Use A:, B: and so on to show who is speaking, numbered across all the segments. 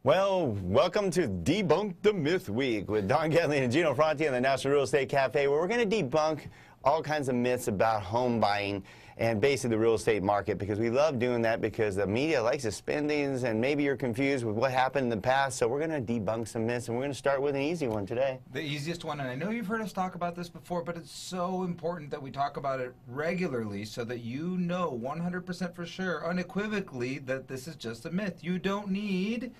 A: Well, welcome to Debunk the Myth Week with Don and Gino Franti in the National Real Estate Cafe, where we're going to debunk all kinds of myths about home buying and basically the real estate market, because we love doing that because the media likes to spin things and maybe you're confused with what happened in the past. So we're going to debunk some myths, and we're going to start with an easy one today.
B: The easiest one, and I know you've heard us talk about this before, but it's so important that we talk about it regularly so that you know 100% for sure, unequivocally, that this is just a myth. You don't need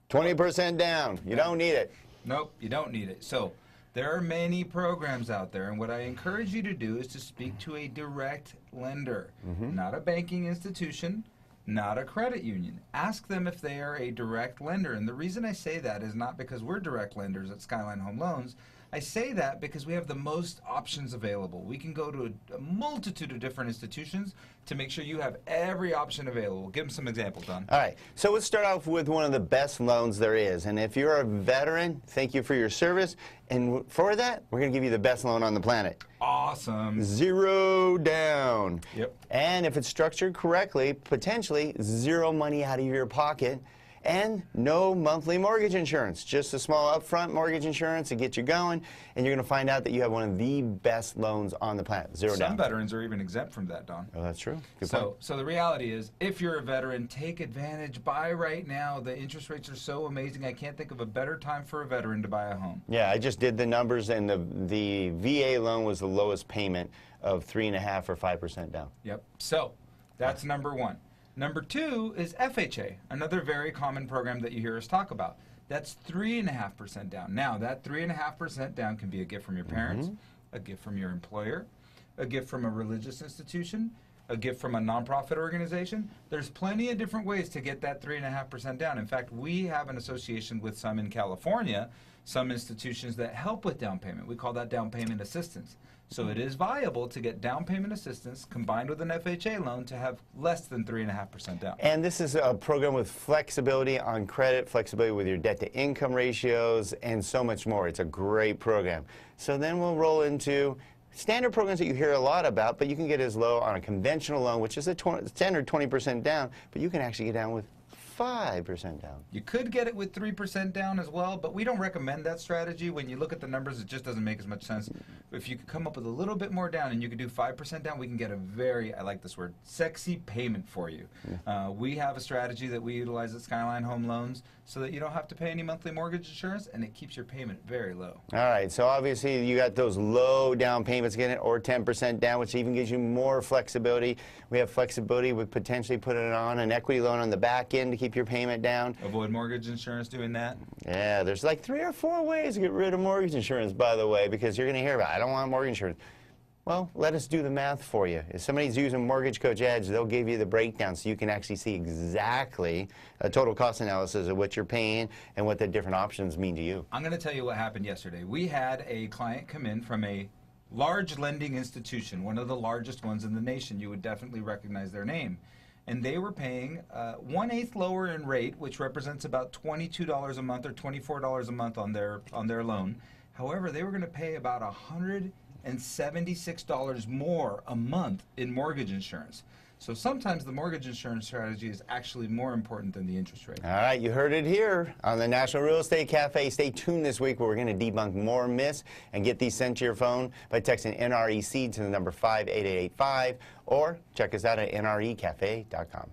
A: 20% down. You don't need it.
B: Nope, you don't need it. So there are many programs out there, and what I encourage you to do is to speak to a direct lender, not a banking institution, not a credit union. Ask them if they are a direct lender. And the reason I say that is not because we're direct lenders at Skyline Home Loans. I say that because we have the most options available. We can go to a multitude of different institutions to make sure you have every option available. Give them some examples, Don.
A: All right, so let's start off with one of the best loans there is. And if you're a veteran, thank you for your service. And for that, we're going to give you the best loan on the planet.
B: Awesome.
A: 0 down.
B: Yep.
A: And if it's structured correctly, potentially 0 money out of your pocket. And no monthly mortgage insurance, just a small upfront mortgage insurance to get you going, and you're going to find out that you have one of the best loans on the planet. 0 down.
B: Some veterans are even exempt from that, Don.
A: Oh, that's true. Good
B: So
A: point.
B: the reality is, if you're a veteran, take advantage. Buy right now. The interest rates are so amazing. I can't think of a better time for a veteran to buy a home.
A: Yeah, I just did the numbers, and the VA loan was the lowest payment of 3.5 or 5% down.
B: Yep. So that's number one. Number two is FHA, another very common program that you hear us talk about. That's 3.5% down. Now, that 3.5% down can be a gift from your parents, a gift from your employer, a gift from a religious institution, a gift from a nonprofit organization. There's plenty of different ways to get that 3.5% down. In fact, we have an association with some in California, some institutions that help with down payment. We call that down payment assistance. So it is viable to get down payment assistance combined with an FHA loan to have less than 3.5% down.
A: And this is a program with flexibility on credit, flexibility with your debt-to-income ratios, and so much more. It's a great program. So then we'll roll into standard programs that you hear a lot about, but you can get as low on a conventional loan, which is a standard 20% down, but you can actually get down with 5% down.
B: You could get it with 3% down as well, but we don't recommend that strategy. When you look at the numbers, it just doesn't make as much sense. If you could come up with a little bit more down and you could do 5% down, we can get a very, I like this word, sexy payment for you. We have a strategy that we utilize at Skyline Home Loans so that you don't have to pay any monthly mortgage insurance, and it keeps your payment very low.
A: All right, so obviously you got those low down payments getting it, or 10% down, which even gives you more flexibility. We have flexibility with potentially putting it on an equity loan on the back end to keep your payment down.
B: Avoid mortgage insurance doing that?
A: Yeah, there's like 3 or 4 ways to get rid of mortgage insurance, by the way, because you're going to hear about, I don't want mortgage insurance. Well, let us do the math for you. If somebody's using Mortgage Coach Edge, they'll give you the breakdown so you can actually see exactly a total cost analysis of what you're paying and what the different options mean to you.
B: I'm going to tell you what happened yesterday. We had a client come in from a large lending institution, one of the largest ones in the nation. You would definitely recognize their name. And they were paying 1/8 lower in rate, which represents about $22 a month or $24 a month on their loan. However, they were going to pay about $176 more a month in mortgage insurance. So sometimes the mortgage insurance strategy is actually more important than the interest rate.
A: All right, you heard it here on the National Real Estate Cafe. Stay tuned this week where we're going to debunk more myths and get these sent to your phone by texting NREC to the number 58885, or check us out at nrecafe.com.